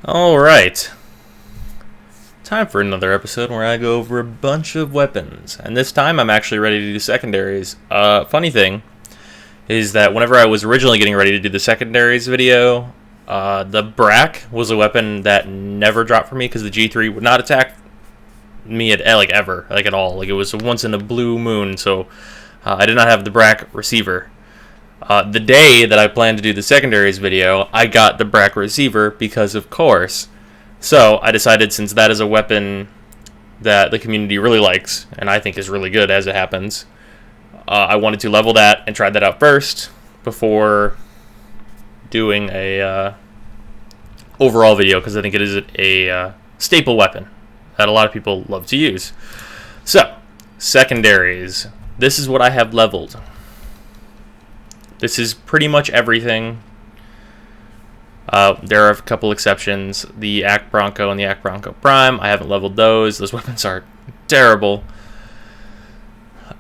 Alright, time for another episode where I go over a bunch of weapons. And this time I'm actually ready to do secondaries. Funny thing is that whenever I was originally getting ready to do the secondaries video, the Brakk was a weapon that never dropped for me because the G3 would not attack me at ever, at all. Like, it was once in a blue moon, so I did not have the Brakk receiver. The day that I planned to do the secondaries video, I got the Brakk receiver because of course. So I decided, since that is a weapon that the community really likes, and I think is really good as it happens, I wanted to level that and try that out first before doing a overall video, because I think it is a staple weapon that a lot of people love to use. So, secondaries. This is what I have leveled. This is pretty much everything. There are a couple exceptions. The Bronco and the Bronco Prime, I haven't leveled those. Those weapons are terrible.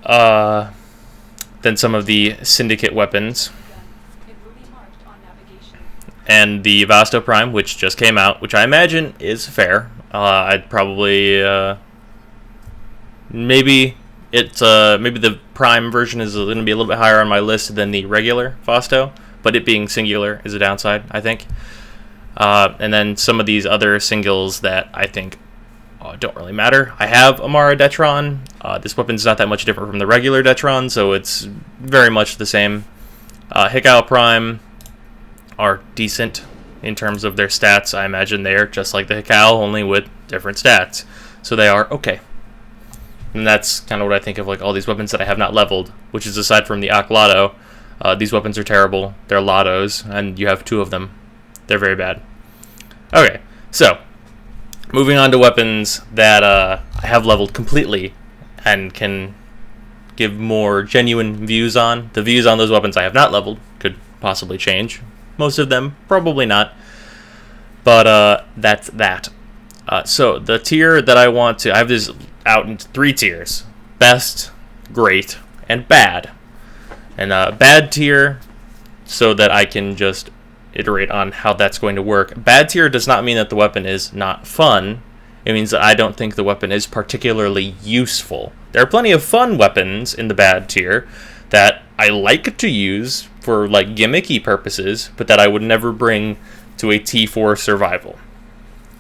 Then some of the Syndicate weapons. And the Akvasto Prime, which just came out, which I imagine is fair. I'd probably... maybe the Prime version is going to be a little bit higher on my list than the regular Akvasto, but it being singular is a downside, I think. And then some of these other singles that I think don't really matter. I have Amara Detron. This weapon's not that much different from the regular Detron, so it's very much the same. Hikou Prime are decent in terms of their stats. I imagine they're just like the Hikou, only with different stats. So they are okay. And that's kind of what I think of all these weapons that I have not leveled, which is aside from the Lato. These weapons are terrible. They're Latos, and you have two of them. They're very bad. Okay, so moving on to weapons that I have leveled completely and can give more genuine views on. The views on those weapons I have not leveled could possibly change. Most of them, probably not. But that's that. So the tier that I have this out into 3 tiers: best, great, and bad. And bad tier, so that I can just iterate on how that's going to work. Bad tier does not mean that the weapon is not fun. It means that I don't think the weapon is particularly useful. There are plenty of fun weapons in the bad tier that I like to use for gimmicky purposes, but that I would never bring to a T4 survival.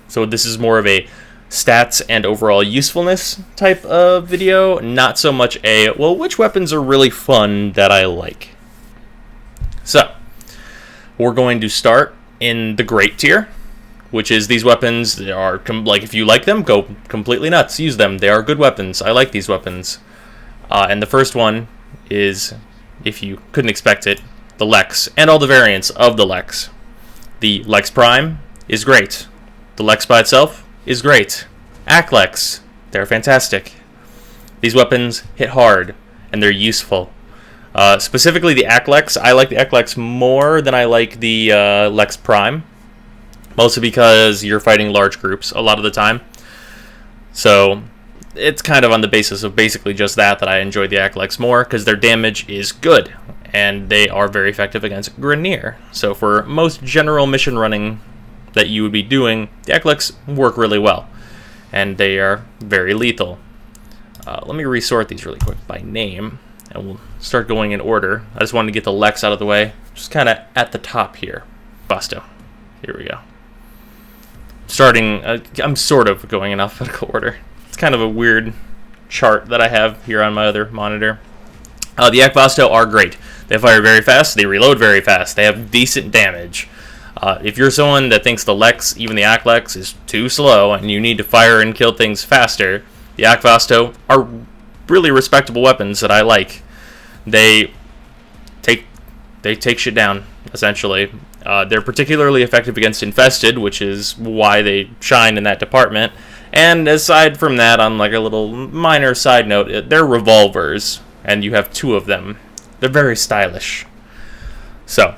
So this is more of a stats and overall usefulness type of video, not so much a, well, which weapons are really fun that I like. So, we're going to start in the great tier, which is these weapons. They are, if you like them, go completely nuts, use them. They are good weapons. I like these weapons. And the first one is, if you couldn't expect it, the Lex, and all the variants of the Lex. The Lex Prime is great. The Lex by itself is great. Aklex, they're fantastic. These weapons hit hard, and they're useful. Specifically the Aklex, I like the Aklex more than I like the Lex Prime. Mostly because you're fighting large groups a lot of the time. So it's kind of on the basis of basically just that I enjoy the Aklex more, because their damage is good, and they are very effective against Grineer. So for most general mission running that you would be doing, the Aklex work really well, and they are very lethal. Let me resort these really quick by name, and we'll start going in order. I just wanted to get the Lex out of the way, just kind of at the top here. Akvasto. Here we go. Starting, I'm sort of going in alphabetical order. It's kind of a weird chart that I have here on my other monitor. The Akvasto are great. They fire very fast, they reload very fast, they have decent damage. If you're someone that thinks the Lex, even the Aklex, is too slow and you need to fire and kill things faster, the Akvasto are really respectable weapons that I like. They take shit down, essentially. They're particularly effective against Infested, which is why they shine in that department. And aside from that, on a little minor side note, they're revolvers, and you have 2 of them. They're very stylish. So,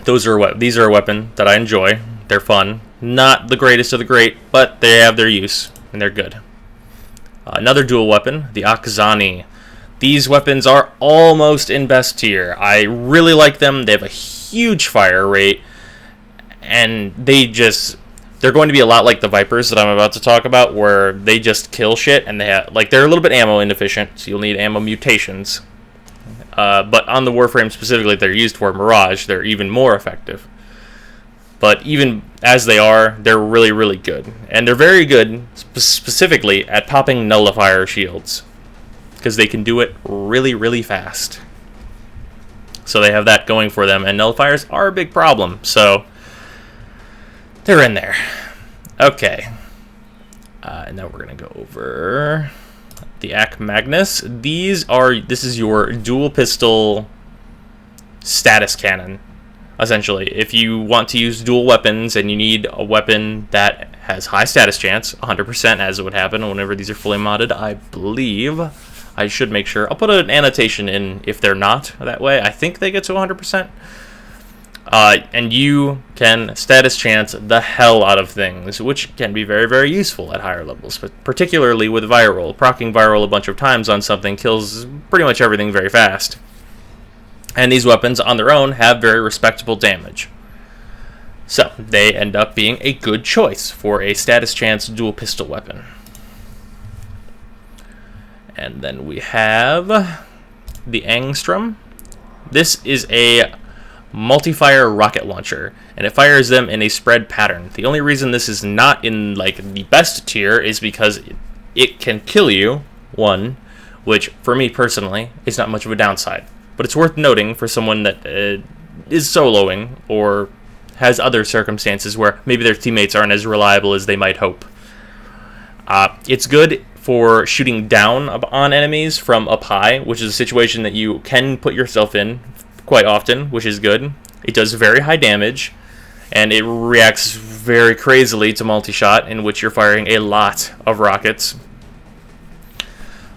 these are a weapon that I enjoy. They're fun. Not the greatest of the great, but they have their use, and they're good. Another dual weapon, the Akzani. These weapons are almost in best tier. I really like them. They have a huge fire rate, and they just they're going to be a lot like the Vipers that I'm about to talk about, where they just kill shit, and they're a little bit ammo inefficient, so you'll need ammo mutations. But on the Warframe specifically, they're used for Mirage. They're even more effective. But even as they are, they're really, really good. And they're very good, specifically, at popping nullifier shields. Because they can do it really, really fast. So they have that going for them. And nullifiers are a big problem. So they're in there. Okay. And now we're going to go over the Akmagnus. This is your dual pistol status cannon. Essentially, if you want to use dual weapons and you need a weapon that has high status chance, 100% as it would happen whenever these are fully modded, I believe. I should make sure. I'll put an annotation in if they're not that way. I think they get to 100%. And you can status chance the hell out of things, which can be very, very useful at higher levels, but particularly with Viral. Proccing Viral a bunch of times on something kills pretty much everything very fast. And these weapons on their own have very respectable damage. So, they end up being a good choice for a status chance dual pistol weapon. And then we have the Angstrum. This is a multi-fire rocket launcher, and it fires them in a spread pattern. The only reason this is not in the best tier is because it can kill you, one, which for me personally is not much of a downside. But it's worth noting for someone that is soloing or has other circumstances where maybe their teammates aren't as reliable as they might hope. It's good for shooting down on enemies from up high, which is a situation that you can put yourself in quite often, which is good. It does very high damage, and it reacts very crazily to multi-shot, in which you're firing a lot of rockets.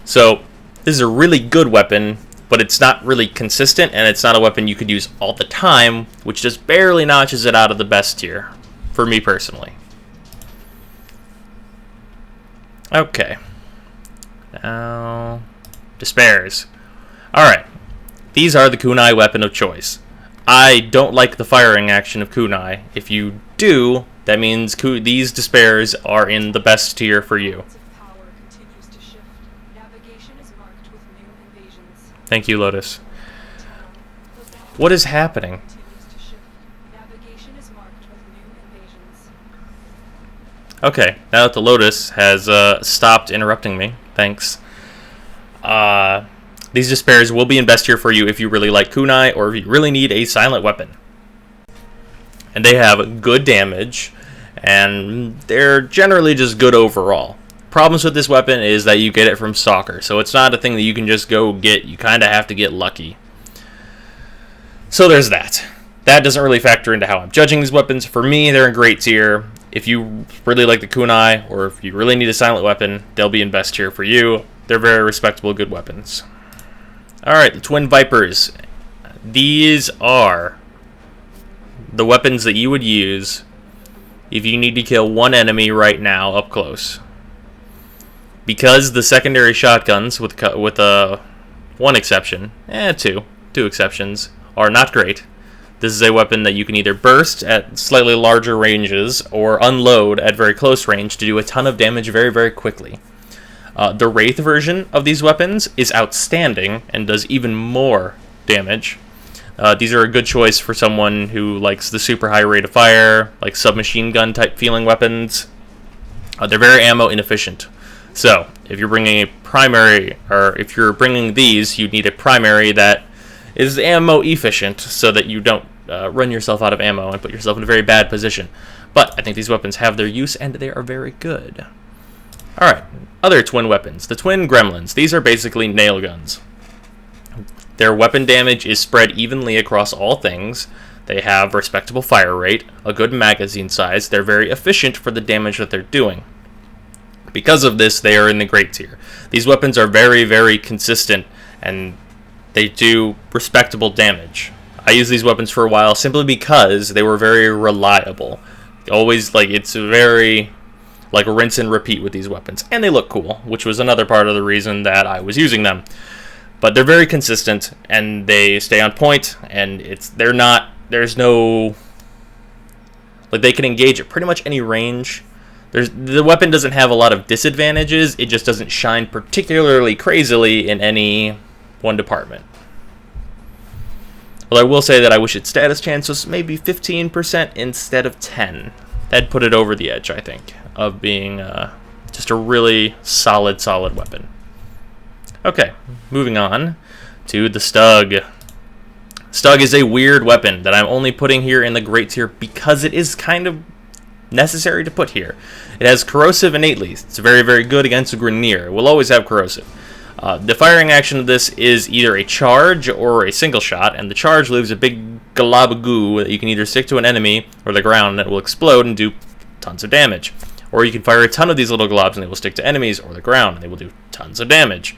So, this is a really good weapon, but it's not really consistent, and it's not a weapon you could use all the time, which just barely notches it out of the best tier, for me personally. Okay. Now, Despairs. Alright. These are the Kunai weapon of choice. I don't like the firing action of Kunai. If you do, that means these Despairs are in the best tier for you. Thank you, Lotus. What is happening? Okay, now that the Lotus has stopped interrupting me, thanks. These Despairs will be in best tier for you if you really like Kunai or if you really need a silent weapon. And they have good damage, and they're generally just good overall. Problems with this weapon is that you get it from Stalker, so it's not a thing that you can just go get. You kind of have to get lucky. So there's that. That doesn't really factor into how I'm judging these weapons. For me, they're in great tier. If you really like the Kunai, or if you really need a silent weapon, they'll be in best tier for you. They're very respectable, good weapons. Alright, the Twin Vipers. These are the weapons that you would use if you need to kill one enemy right now up close. Because the secondary shotguns, with one exception, two exceptions, are not great. This is a weapon that you can either burst at slightly larger ranges or unload at very close range to do a ton of damage very, very quickly. The Wraith version of these weapons is outstanding and does even more damage. These are a good choice for someone who likes the super high rate of fire, like submachine gun type feeling weapons. They're very ammo inefficient. So, if you're bringing a primary, or if you're bringing these, you need a primary that is ammo efficient so that you don't run yourself out of ammo and put yourself in a very bad position. But I think these weapons have their use, and they are very good. Alright, other twin weapons. The Twin Gremlins. These are basically nail guns. Their weapon damage is spread evenly across all things. They have respectable fire rate, a good magazine size. They're very efficient for the damage that they're doing. Because of this, they are in the great tier. These weapons are very, very consistent, and they do respectable damage. I used these weapons for a while simply because they were very reliable. Always, it's very, rinse and repeat with these weapons. And they look cool, which was another part of the reason that I was using them. But they're very consistent, and they stay on point, and there's no... Like, they can engage at pretty much any range. The weapon doesn't have a lot of disadvantages. It just doesn't shine particularly crazily in any one department. Well, I will say that I wish its status chance was maybe 15% instead of 10. That'd put it over the edge, I think, of being just a really solid weapon. Okay, moving on to the Stug. Stug is a weird weapon that I'm only putting here in the great tier because it is kind of necessary to put here. It has corrosive innately. It's very, very good against a Grineer. It will always have corrosive. The firing action of this is either a charge or a single shot, and the charge leaves a big glob of goo that you can either stick to an enemy or the ground that will explode and do tons of damage. Or you can fire a ton of these little globs and they will stick to enemies or the ground and they will do tons of damage.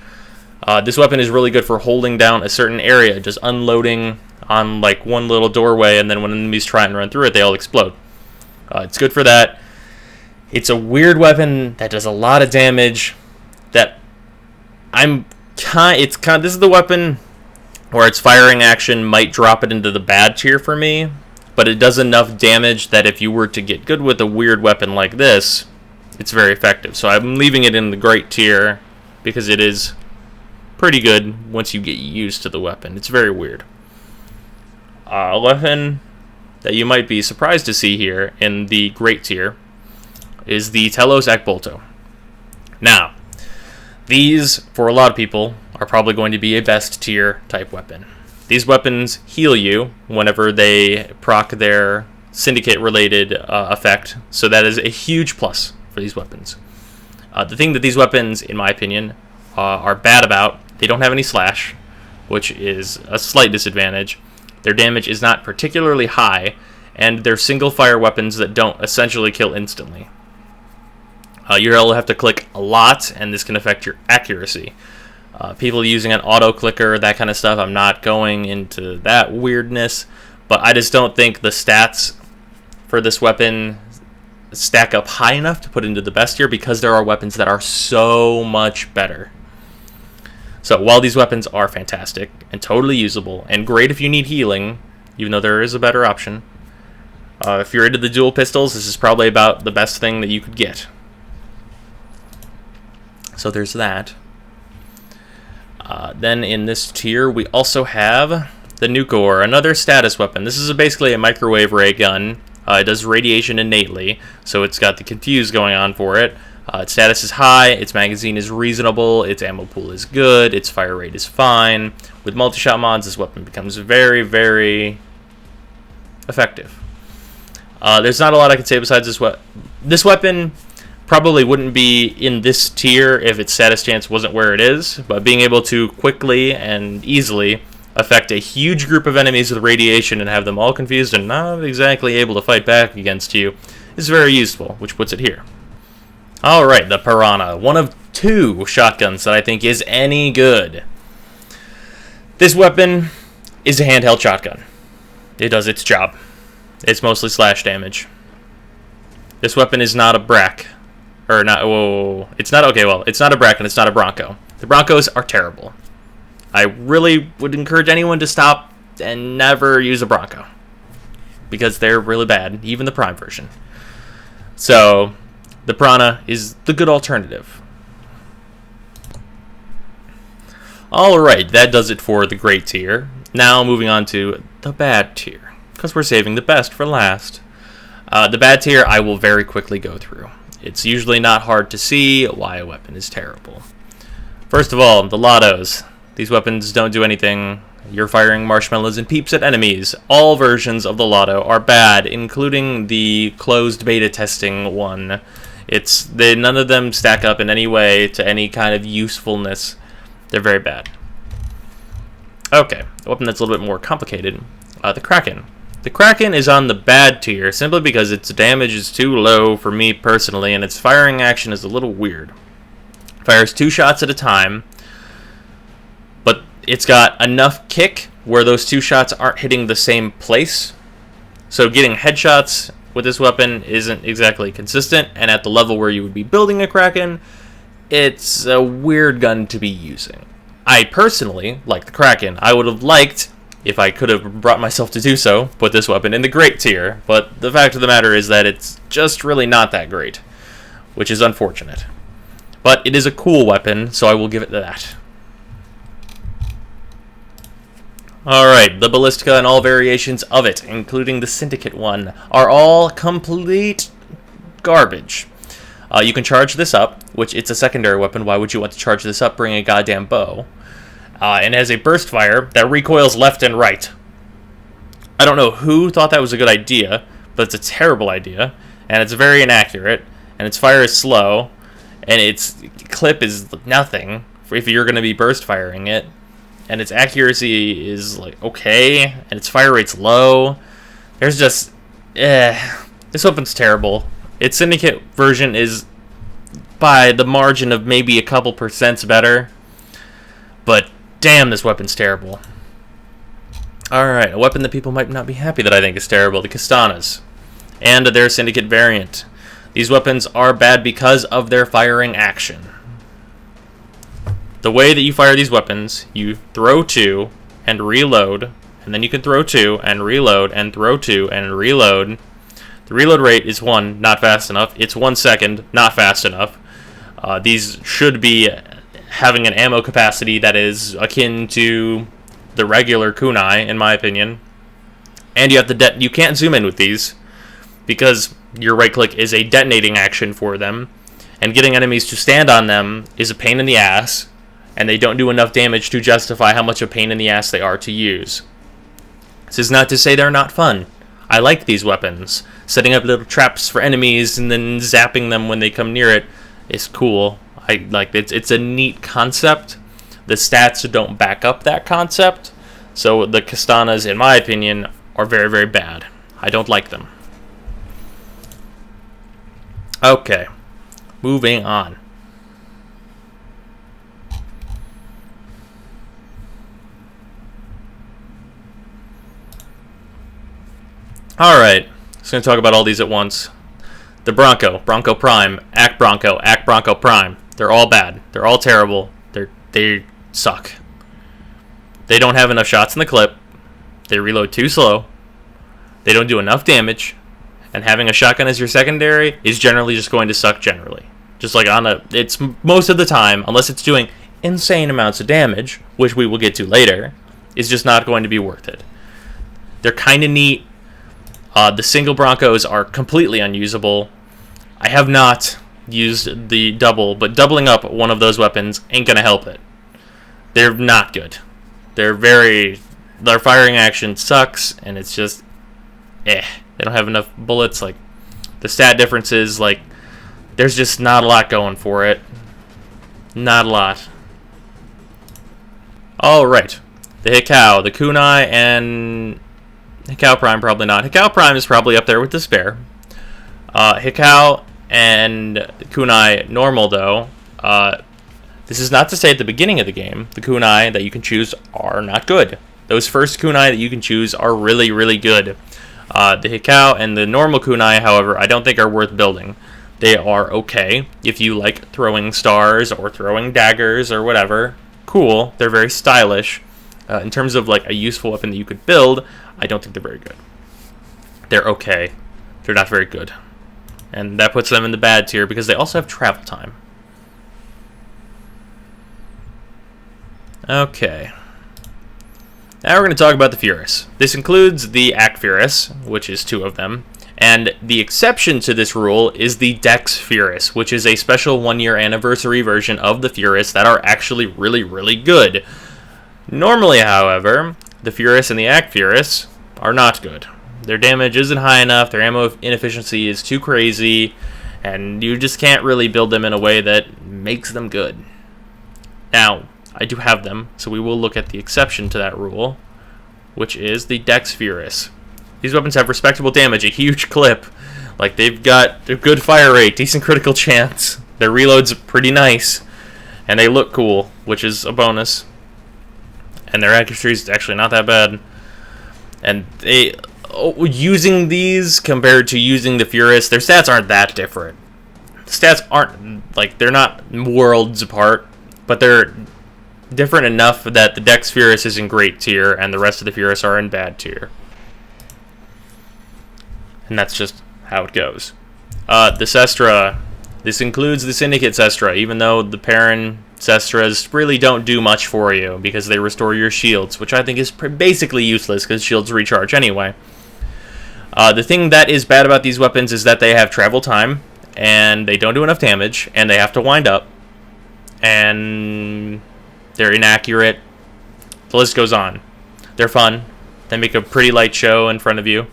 This weapon is really good for holding down a certain area, just unloading on like one little doorway, and then when enemies try and run through it, they all explode. It's good for that. It's a weird weapon that does a lot of damage. That this is the weapon where its firing action might drop it into the bad tier for me, but it does enough damage that if you were to get good with a weird weapon like this, it's very effective. So I'm leaving it in the great tier because it is pretty good once you get used to the weapon. It's very weird. A weapon that you might be surprised to see here in the great tier is the Telos Akbolto. Now, these, for a lot of people, are probably going to be a best tier type weapon. These weapons heal you whenever they proc their syndicate related effect, so that is a huge plus for these weapons. The thing that these weapons, in my opinion, are bad about, they don't have any slash, which is a slight disadvantage. Their damage is not particularly high, and they're single fire weapons that don't essentially kill instantly. You'll have to click a lot, and this can affect your accuracy. People using an auto clicker, that kind of stuff, I'm not going into that weirdness, but I just don't think the stats for this weapon stack up high enough to put into the best tier because there are weapons that are so much better. So while these weapons are fantastic and totally usable and great if you need healing, even though there is a better option, if you're into the dual pistols, this is probably about the best thing that you could get. So there's that. Then in this tier, we also have the Nukor, another status weapon. This is basically a microwave ray gun. It does radiation innately, so it's got the confuse going on for it. Its status is high, its magazine is reasonable, its ammo pool is good, its fire rate is fine. With multi-shot mods, this weapon becomes very, very effective. There's not a lot I can say besides this weapon. This weapon probably wouldn't be in this tier if its status chance wasn't where it is, but being able to quickly and easily affect a huge group of enemies with radiation and have them all confused and not exactly able to fight back against you is very useful, which puts it here. Alright, the Pyrana, one of two shotguns that I think is any good. This weapon is a handheld shotgun. It does its job. It's mostly slash damage. This weapon is not a Brakk. Or not, whoa, it's not, okay, well, it's not a Brakk and it's not a Bronco. The Broncos are terrible. I really would encourage anyone to stop and never use a Bronco, because they're really bad, even the Prime version. So, the Pyrana is the good alternative. Alright, that does it for the great tier. Now moving on to the bad tier, because we're saving the best for last. The bad tier I will very quickly go through. It's usually not hard to see why a weapon is terrible. First of all, the Latos. These weapons don't do anything. You're firing marshmallows and peeps at enemies. All versions of the Lato are bad, including the closed beta testing one. None of them stack up in any way to any kind of usefulness. They're very bad. Okay, a weapon that's a little bit more complicated. The Kraken. The Kraken is on the bad tier simply because its damage is too low for me personally, and its firing action is a little weird. It fires 2 shots at a time, but it's got enough kick where those 2 shots aren't hitting the same place. So getting headshots with this weapon isn't exactly consistent, and at the level where you would be building a Kraken, it's a weird gun to be using. I personally like the Kraken. I would have liked if I could have brought myself to do so, put this weapon in the great tier, but the fact of the matter is that it's just really not that great, which is unfortunate. But it is a cool weapon, so I will give it that. Alright, the Ballistica and all variations of it, including the Syndicate one, are all complete garbage. You can charge this up, which it's a secondary weapon. Why would you want to charge this up? Bring a goddamn bow. And it has a burst fire that recoils left and right. I don't know who thought that was a good idea, but it's a terrible idea, and it's very inaccurate, and its fire is slow, and its clip is nothing if you're going to be burst firing it, and its accuracy is like okay, and its fire rate's low. There's just, this weapon's terrible. Its Syndicate version is by the margin of maybe a couple % better, but damn, this weapon's terrible. Alright, a weapon that people might not be happy that I think is terrible, the Castanas, and their Syndicate variant. These weapons are bad because of their firing action. The way that you fire these weapons, you throw 2 and reload, and then you can throw 2 and reload, and throw 2 and reload. The reload rate is 1, not fast enough. It's 1 second, not fast enough. These should be having an ammo capacity that is akin to the regular kunai, in my opinion. And you have to you can't zoom in with these because your right click is a detonating action for them, and getting enemies to stand on them is a pain in the ass, and they don't do enough damage to justify how much of a pain in the ass they are to use. This is not to say they're not fun. I like these weapons. Setting up little traps for enemies and then zapping them when they come near it is cool. I like it. It's a neat concept. The stats don't back up that concept, so the Castanas, in my opinion, are very, very bad. I don't like them. Okay, moving on. Alright, just going to talk about all these at once. The Bronco, Bronco Prime, Act Bronco Prime. They're all bad. They're all terrible. They suck. They don't have enough shots in the clip. They reload too slow. They don't do enough damage. And having a shotgun as your secondary is generally just going to suck generally. Just like it's most of the time, unless it's doing insane amounts of damage, which we will get to later, is just not going to be worth it. They're kind of neat. The single Broncos are completely unusable. I have not used the double, but doubling up one of those weapons ain't going to help it. They're not good. Their firing action sucks, and it's just, They don't have enough bullets. Like, the stat differences, like, there's just not a lot going for it. Not a lot. Alright. The Hikou, the Kunai, and Hikou Prime, probably not. Hikou Prime is probably up there with Despair. Hikou and Kunai normal, though. This is not to say at the beginning of the game, the Kunai that you can choose are not good. Those first Kunai that you can choose are really, really good. The Hikou and the normal Kunai, however, I don't think are worth building. They are okay if you like throwing stars or throwing daggers or whatever. Cool. They're very stylish. In terms of like a useful weapon that you could build, I don't think they're very good. They're okay. They're not very good. And that puts them in the bad tier because they also have travel time. Okay. Now we're going to talk about the Furis. This includes the Act Furis, which is 2 of them, and the exception to this rule is the Dex Furis, which is a special 1-year anniversary version of the Furis that are actually really, really good. Normally, however, the Furis and the Act Furis are not good. Their damage isn't high enough, their ammo inefficiency is too crazy, and you just can't really build them in a way that makes them good. Now, I do have them, so we will look at the exception to that rule, which is the Dex Furis. These weapons have respectable damage, a huge clip. Like, they've got a good fire rate, decent critical chance. Their reload's pretty nice, and they look cool, which is a bonus. And their accuracy is actually not that bad. And using these compared to using the Furis, their stats aren't that different. The stats aren't, like, they're not worlds apart, but they're different enough that the Dex Furis is in great tier and the rest of the Furis are in bad tier. And that's just how it goes. The Cestra. This includes the Syndicate Cestra, even though the Pyrana Cestras really don't do much for you because they restore your shields, which I think is basically useless because shields recharge anyway. The thing that is bad about these weapons is that they have travel time, and they don't do enough damage, and they have to wind up, and they're inaccurate. The list goes on. They're fun. They make a pretty light show in front of you.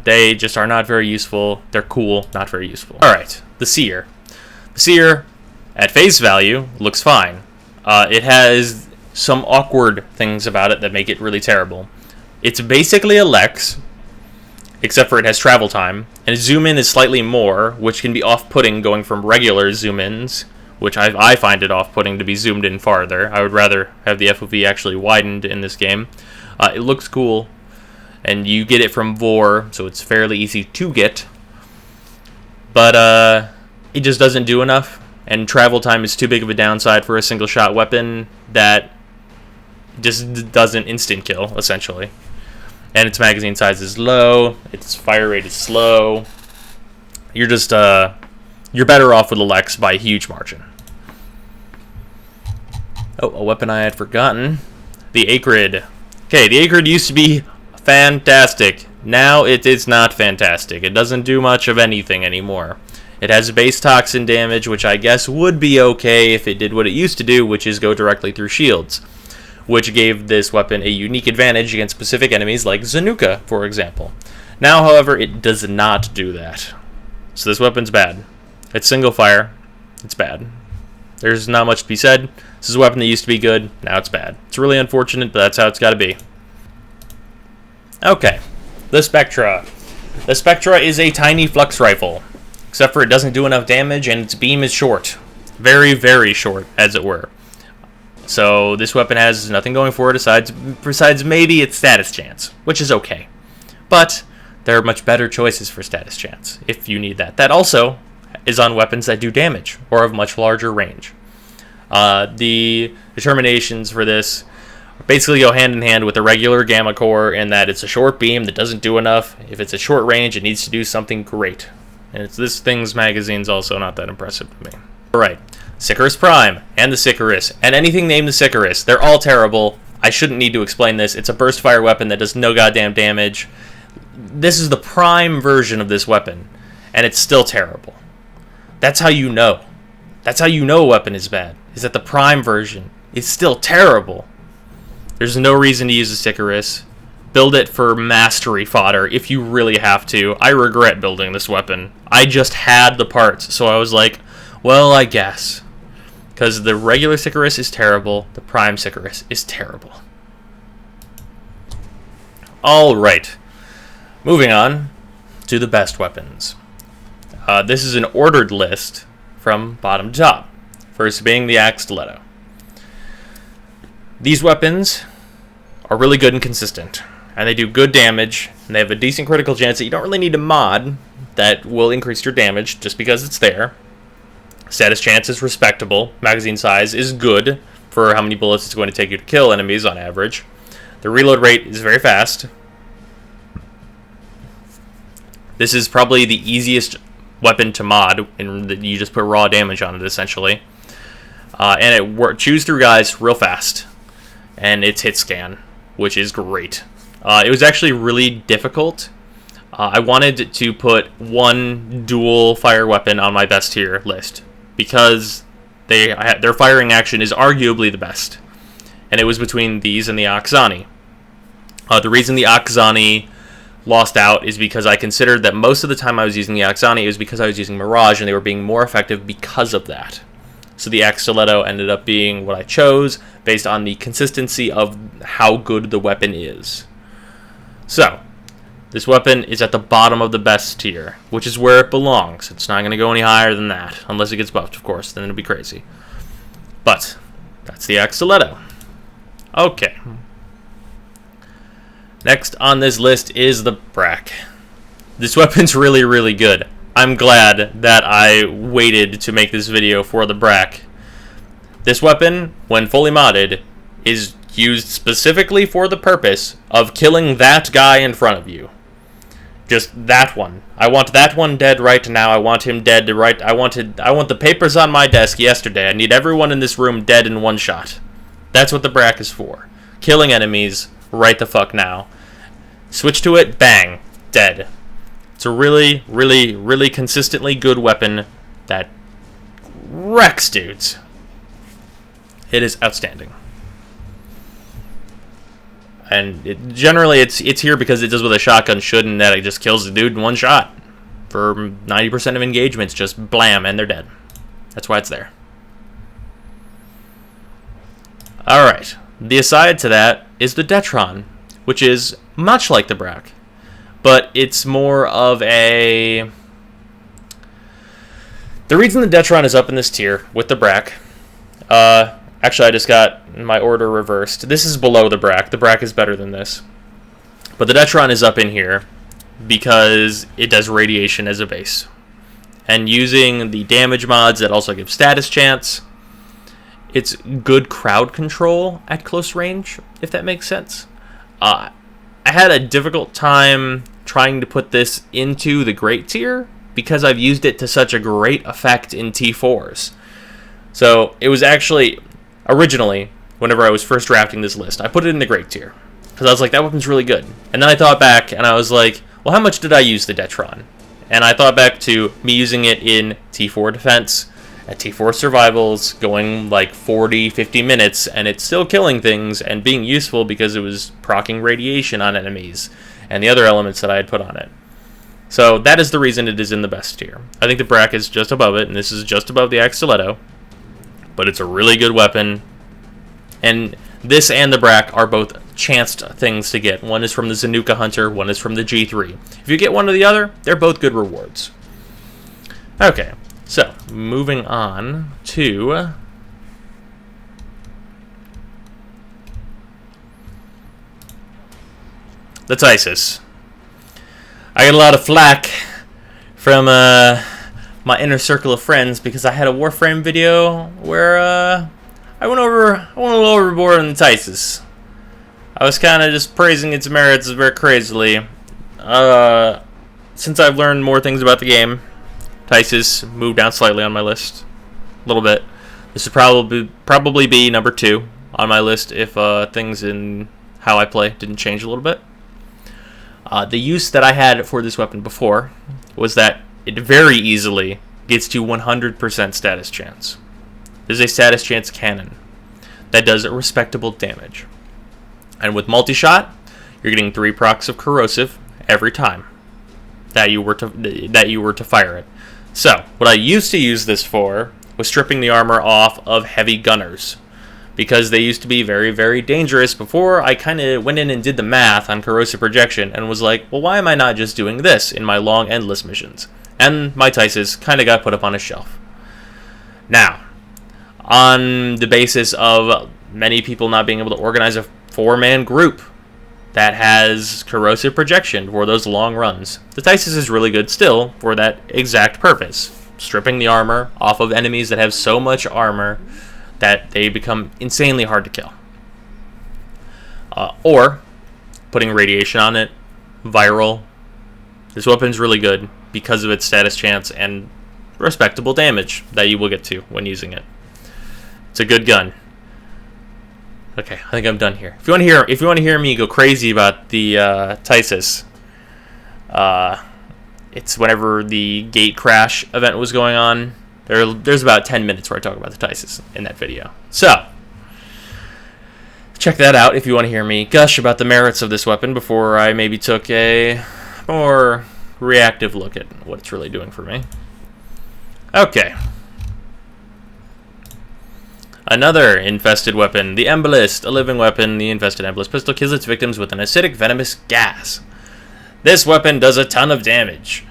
They just are not very useful. They're cool, not very useful. Alright, the Seer. The Seer, at face value, looks fine. It has some awkward things about it that make it really terrible. It's basically a Lex, except for it has travel time, and zoom in is slightly more, which can be off-putting going from regular zoom-ins, which I find it off-putting to be zoomed in farther. I would rather have the FOV actually widened in this game. It looks cool, and you get it from Vor, so it's fairly easy to get. But it just doesn't do enough, and travel time is too big of a downside for a single-shot weapon that just doesn't instant kill, essentially. And its magazine size is low, its fire rate is slow. You're just, you're better off with a Lex by a huge margin. Oh, a weapon I had forgotten. The Acrid. Okay, the Acrid used to be fantastic. Now it is not fantastic. It doesn't do much of anything anymore. It has base toxin damage, which I guess would be okay if it did what it used to do, which is go directly through shields, which gave this weapon a unique advantage against specific enemies like Zanuka, for example. Now, however, it does not do that. So this weapon's bad. It's single fire. It's bad. There's not much to be said. This is a weapon that used to be good. Now it's bad. It's really unfortunate, but that's how it's got to be. Okay. The Spectra. The Spectra is a tiny flux rifle, except for it doesn't do enough damage and its beam is short. Very, very short, as it were. So this weapon has nothing going for it besides maybe its status chance, which is okay. But there are much better choices for status chance, if you need that. That also is on weapons that do damage, or have much larger range. The determinations for this basically go hand in hand with the regular Gammacor in that it's a short beam that doesn't do enough. If it's a short range, it needs to do something great. And this thing's magazine's also not that impressive to me. Alright, Sicarus Prime, and the Sicarus, and anything named the Sicarus. They're all terrible. I shouldn't need to explain this. It's a burst fire weapon that does no goddamn damage. This is the prime version of this weapon, and it's still terrible. That's how you know. That's how you know a weapon is bad, is that the prime version is still terrible. There's no reason to use the Sicarus. Build it for mastery fodder if you really have to. I regret building this weapon. I just had the parts, so I was like, well, I guess. Because the regular Sicarus is terrible, the prime Sicarus is terrible. Alright. Moving on to the best weapons. This is an ordered list from bottom to top. First being the Akstiletto. These weapons are really good and consistent, and they do good damage, and they have a decent critical chance that you don't really need a mod that will increase your damage just because it's there. Status chance is respectable. Magazine size is good for how many bullets it's going to take you to kill enemies on average. The reload rate is very fast. This is probably the easiest weapon to mod, and you just put raw damage on it essentially. And it chews through guys real fast. And it's hit scan, which is great. It was actually really difficult. I wanted to put one dual fire weapon on my best tier list because their firing action is arguably the best. And it was between these and the Akzani. The reason the Akzani lost out is because I considered that most of the time I was using the Akzani, it was because I was using Mirage, and they were being more effective because of that. So the Akstiletto ended up being what I chose based on the consistency of how good the weapon is. So, this weapon is at the bottom of the best tier, which is where it belongs. It's not going to go any higher than that, unless it gets buffed, of course, then it'll be crazy. But, that's the Akstiletto. Okay. Next on this list is the Brakk. This weapon's really, really good. I'm glad that I waited to make this video for the Brakk. This weapon, when fully modded, is used specifically for the purpose of killing that guy in front of you. Just that one. I want that one dead right now. I want him dead right. I want the papers on my desk yesterday. I need everyone in this room dead in one shot. That's what the Brakk is for. Killing enemies right the fuck now. Switch to it, bang, dead. It's a really, really, really consistently good weapon that wrecks dudes. It is outstanding. And generally, it's here because it does what a shotgun should, and that it just kills the dude in one shot. For 90% of engagements, just blam, and they're dead. That's why it's there. Alright, the aside to that is the Detron, which is much like the Brakk, but it's more of a... The reason the Detron is up in this tier with the Brakk, actually I just got my order reversed. This is below the Brakk. The Brakk is better than this. But the Detron is up in here because it does radiation as a base. And using the damage mods that also give status chance, it's good crowd control at close range, if that makes sense. I had a difficult time trying to put this into the great tier because I've used it to such a great effect in T4s. So it was actually, originally, whenever I was first drafting this list, I put it in the great tier. Because I was like, that weapon's really good. And then I thought back, and I was like, well, how much did I use the Detron? And I thought back to me using it in T4 defense, at T4 survivals, going like 40, 50 minutes, and it's still killing things and being useful because it was proccing radiation on enemies and the other elements that I had put on it. So that is the reason it is in the best tier. I think the Brakk is just above it, and this is just above the Akstiletto, but it's a really good weapon. And this and the Brakk are both chanced things to get. One is from the Zanuka Hunter, one is from the G3. If you get one or the other, they're both good rewards. Okay, so moving on to the Tysis. I got a lot of flack from my inner circle of friends because I had a Warframe video where I went a little overboard on the Tysis. I was kind of just praising its merits very crazily. Since I've learned more things about the game, Tysis moved down slightly on my list, a little bit. This would probably be number 2 on my list if things in how I play didn't change a little bit. The use that I had for this weapon before was that it very easily gets to 100% status chance. This is a status chance cannon that does respectable damage. And with multi-shot, you're getting 3 procs of corrosive every time that you were to fire it. So, what I used to use this for was stripping the armor off of heavy gunners, because they used to be very, very dangerous before I kind of went in and did the math on corrosive projection and was like, well, why am I not just doing this in my long, endless missions? And my Tysis kind of got put up on a shelf. Now, on the basis of many people not being able to organize a 4-man group that has corrosive projection for those long runs, the Tysis is really good still for that exact purpose. Stripping the armor off of enemies that have so much armor that they become insanely hard to kill. Or putting radiation on it, viral. This weapon's really good because of its status chance and respectable damage that you will get to when using it. It's a good gun. Okay, I think I'm done here. If you want to hear me go crazy about the Tysis, it's whenever the gate crash event was going on. There's about 10 minutes where I talk about the Tysis in that video. So, check that out if you want to hear me gush about the merits of this weapon before I maybe took a more reactive look at what it's really doing for me. Okay. Another infested weapon, the Embolist, a living weapon. The infested Embolist pistol kills its victims with an acidic venomous gas. This weapon does a ton of damage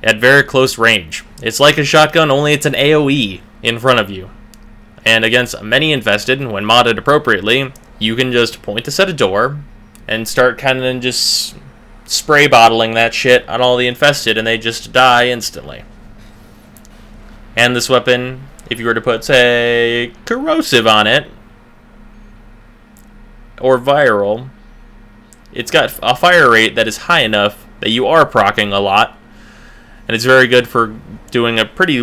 at very close range. It's like a shotgun, only it's an AoE in front of you. And against many infested, when modded appropriately, you can just point this at a door and start kind of just spray bottling that shit on all the infested, and they just die instantly. And this weapon if you were to put, say, corrosive on it, or viral, it's got a fire rate that is high enough that you are proccing a lot, and it's very good for doing a pretty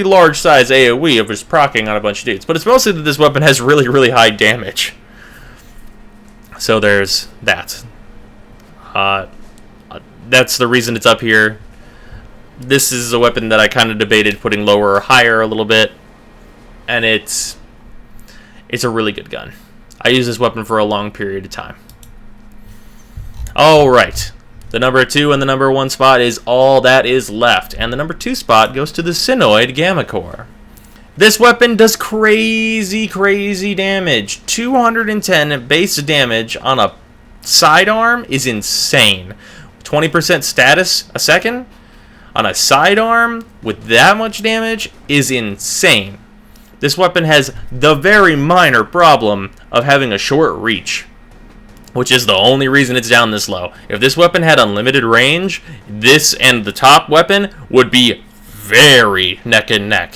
large size AoE of just proccing on a bunch of dudes. But it's mostly that this weapon has really high damage. So there's that. That's the reason it's up here. This is a weapon that I kind of debated putting lower or higher a little bit, and it's a really good gun. I use this weapon for a long period of time. Alright, the number 2 and the number 1 spot is all that is left, and the number 2 spot goes to the Synoid Gammacor. This weapon does crazy damage. 210 base damage on a sidearm is insane. 20% status a second on a sidearm with that much damage is insane. This weapon has the very minor problem of having a short reach, which is the only reason it's down this low. If this weapon had unlimited range, this and the top weapon would be very neck and neck.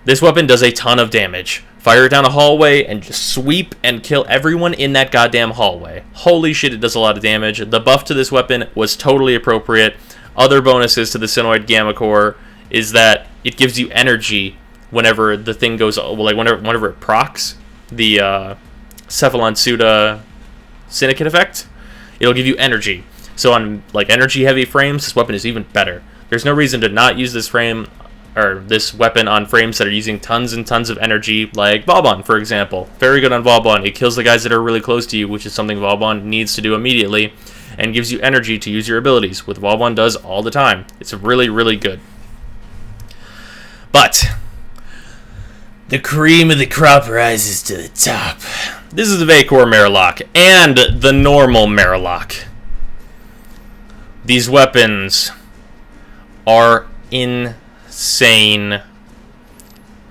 This weapon does a ton of damage. Fire it down a hallway and just sweep and kill everyone in that goddamn hallway. Holy shit, it does a lot of damage. The buff to this weapon was totally appropriate. Other bonuses to the Synoid Gammacor is that it gives you energy whenever the thing goes, like whenever it procs the Cephalon Suda Syndicate effect, it'll give you energy. So on like energy heavy frames, this weapon is even better. There's no reason to not use this frame or this weapon on frames that are using tons and tons of energy, like Vauban, for example. Very good on Vauban. It kills the guys that are really close to you, which is something Vauban needs to do immediately, and gives you energy to use your abilities, which Vauban does all the time. It's really good. But the cream of the crop rises to the top. This is the Vaykor Marelok and the normal Marelok. These weapons are insane.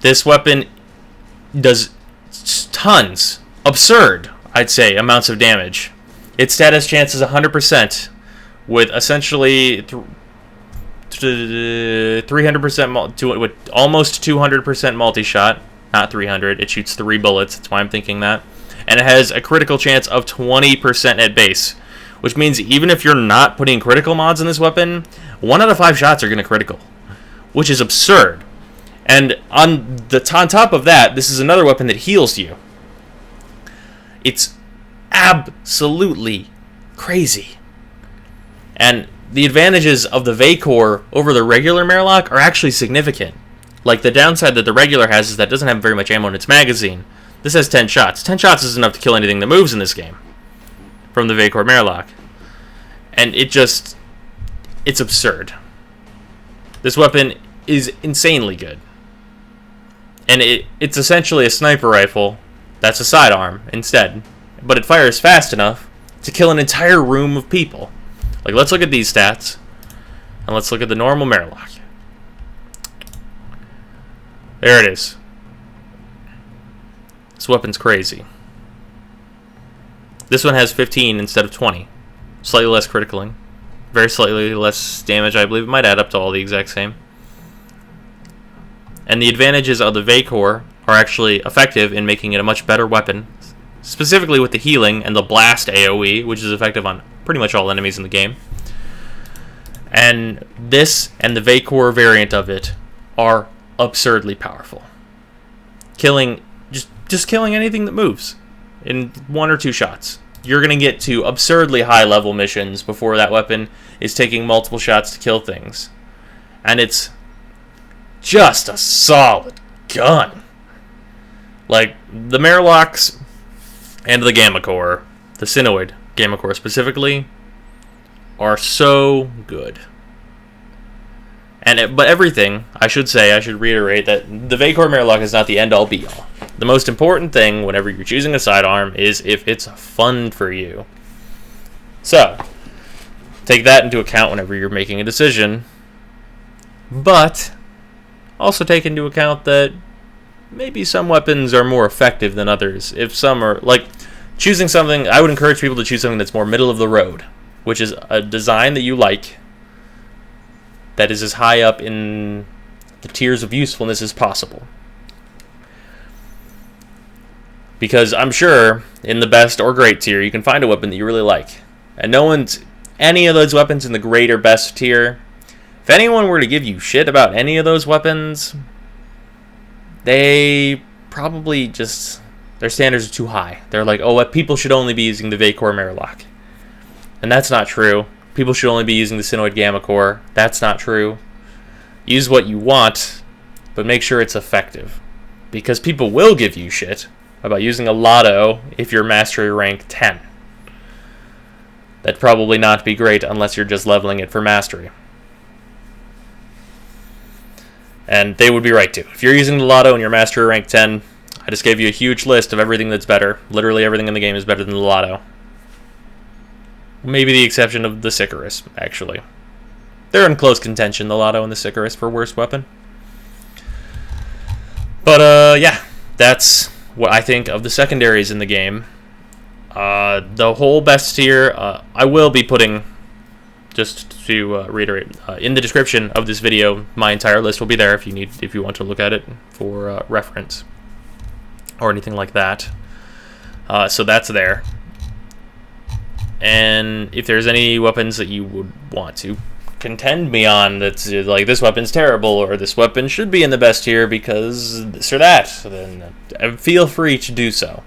This weapon does tons, absurd, I'd say, amounts of damage. Its status chance is 100%, with essentially 300% with almost 200% multi-shot. Not 300. It shoots 3 bullets. That's why I'm thinking that. And it has a critical chance of 20% at base, which means even if you're not putting critical mods in this weapon, 1 out of 5 shots are going to critical, which is absurd. And on top of that, this is another weapon that heals you. It's absolutely crazy. And the advantages of the Vaykor over the regular Marelok are actually significant. Like, the downside that the regular has is that it doesn't have very much ammo in its magazine. This has 10 shots. 10 shots is enough to kill anything that moves in this game from the Vaykor Marelok. And it's absurd. This weapon is insanely good. And it's essentially a sniper rifle that's a sidearm instead. But it fires fast enough to kill an entire room of people. Like, let's look at these stats. And let's look at the normal Marelok. There it is. This weapon's crazy. This one has 15 instead of 20. Slightly less criticaling. Very slightly less damage. I believe it might add up to all the exact same. And the advantages of the Vaykor are actually effective in making it a much better weapon. Specifically with the healing and the blast AoE, which is effective on pretty much all enemies in the game. And this and the Vaykor variant of it are absurdly powerful. Just killing anything that moves in 1 or 2 shots. You're going to get to absurdly high level missions before that weapon is taking multiple shots to kill things. And it's just a solid gun. Like, the Mareloks and the Gammacor, the Synoid Gammacor specifically, are so good. But everything, I should reiterate that the Vaykor Marelok is not the end-all be-all. The most important thing whenever you're choosing a sidearm is if it's fun for you. So, take that into account whenever you're making a decision. But also take into account that maybe some weapons are more effective than others. If some are, like, choosing something, I would encourage people to choose something that's more middle of the road, which is a design that you like, that is as high up in the tiers of usefulness as possible. Because I'm sure in the best or great tier you can find a weapon that you really like. And no one's any of those weapons in the great or best tier. If anyone were to give you shit about any of those weapons, they probably just, their standards are too high. They're like, oh, people should only be using the Vaykor Marelok. And that's not true. People should only be using the Synoid Gammacor. That's not true. Use what you want, but make sure it's effective. Because people will give you shit about using a Lato if you're mastery rank 10. That'd probably not be great unless you're just leveling it for mastery. And they would be right too. If you're using the Lato and you're mastery rank 10, I just gave you a huge list of everything that's better. Literally everything in the game is better than the Lato. Maybe the exception of the Sicarus, actually. They're in close contention, the Lato and the Sicarus, for worst weapon. But, yeah. That's what I think of the secondaries in the game. The whole best tier, I will be putting, just to reiterate, in the description of this video, my entire list will be there if you want to look at it for reference or anything like that. So that's there. And if there's any weapons that you would want to contend me on that's like, this weapon's terrible, or this weapon should be in the best tier because this or that, then feel free to do so.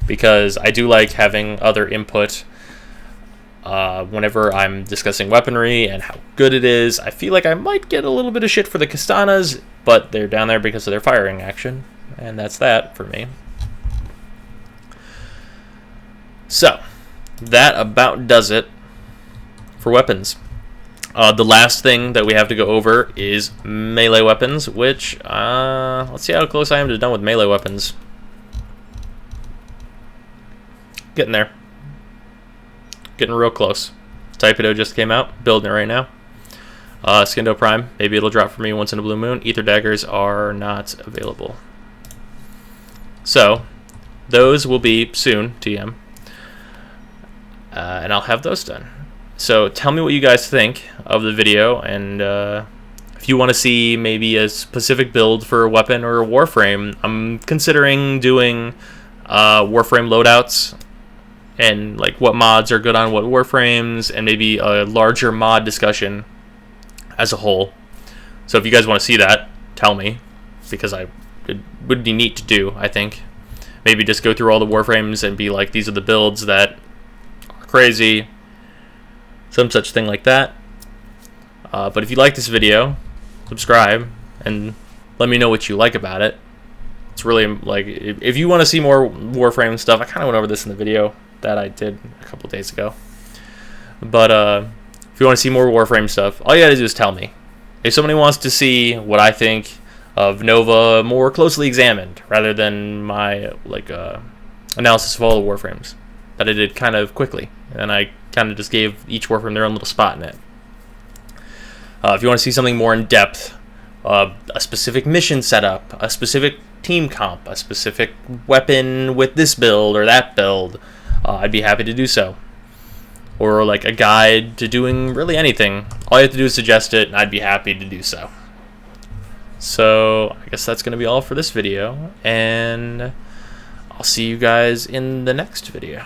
Because I do like having other input whenever I'm discussing weaponry and how good it is. I feel like I might get a little bit of shit for the Castanas, but they're down there because of their firing action. And that's that for me. So, that about does it for weapons. The last thing that we have to go over is melee weapons, which, let's see how close I am to done with melee weapons. Getting there. Getting real close. Typedo just came out. Building it right now. Skindo Prime. Maybe it'll drop for me once in a blue moon. Ether Daggers are not available. So, those will be soon, TM. And I'll have those done. So tell me what you guys think of the video, and if you want to see maybe a specific build for a weapon or a Warframe. I'm considering doing Warframe loadouts and like what mods are good on what Warframes, and maybe a larger mod discussion as a whole. So if you guys want to see that, tell me, because it would be neat to do, I think. Maybe just go through all the Warframes and be like, these are the builds that are crazy. Some such thing like that. But if you like this video, subscribe and let me know what you like about it. It's really, like, if you want to see more Warframe stuff, I kind of went over this in the video that I did a couple days ago. But if you want to see more Warframe stuff, all you gotta do is tell me. If somebody wants to see what I think of Nova more closely examined, rather than my analysis of all the Warframes that I did kind of quickly, and I kind of just gave each Warframe their own little spot in it. If you want to see something more in depth, a specific mission setup, a specific team comp, a specific weapon with this build or that build, I'd be happy to do so. Or like a guide to doing really anything. All you have to do is suggest it, and I'd be happy to do so. So I guess that's going to be all for this video, and I'll see you guys in the next video.